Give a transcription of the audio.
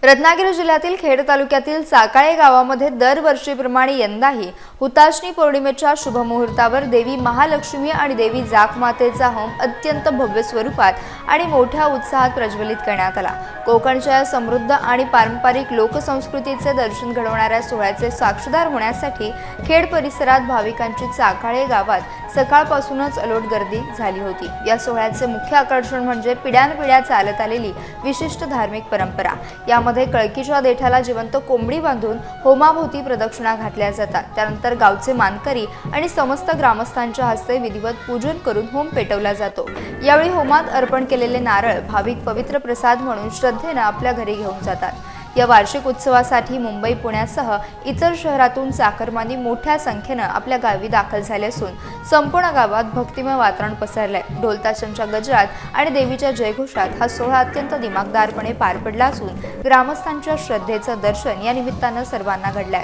रत्नागिरी जिल्ह्यातील खेड तालुक्यातील साकाळे गावामध्ये दरवर्षीप्रमाणे यंदाही हुताशनी पौर्णिमेच्या शुभमुहूर्तावर देवी महालक्ष्मी आणि देवी जाखमातेचा होम अत्यंत भव्य स्वरूपात आणि मोठ्या उत्साहात प्रज्वलित करण्यात आला। कोकणच्या समृद्ध आणि पारंपरिक लोकसंस्कृतीचे दर्शन घडवणाऱ्या सोहळ्याचे साक्षीदार होण्यासाठी खेड परिसरात भाविकांची साकाळे गावात सकाळपासूनच अलोट गर्दी झाली होती। या सोहळ्याचे मुख्य आकर्षण म्हणजे पिढ्यानपिढ्या चालत आलेली विशिष्ट धार्मिक परंपरा। यामध्ये कळकीच्या देठाला जिवंत कोंबडी बांधून होमाभोवती प्रदक्षिणा घातल्या जातात। त्यानंतर गावचे मानकरी आणि समस्त ग्रामस्थांच्या हस्ते विधिवत पूजन करून होम पेटवला जातो। यावेळी होमात अर्पण केलेले नारळ भाविक पवित्र प्रसाद म्हणून श्रद्धेने आपल्या घरी घेऊन जातात। या वार्षिक उत्सवासाठी मुंबई पुण्यासह इतर शहरातून चाकरमानी मोठ्या संख्येने आपल्या गावी दाखल झाले असून संपूर्ण गावात भक्तिमय वातावरण पसरले। ढोलताशांच्या गजरात आणि देवीच्या जयघोषात हा सोहळा अत्यंत दिमागदारपणे पार पडला असून ग्रामस्थांच्या श्रद्धेचं दर्शन या निमित्तानं सर्वांना घडलंय।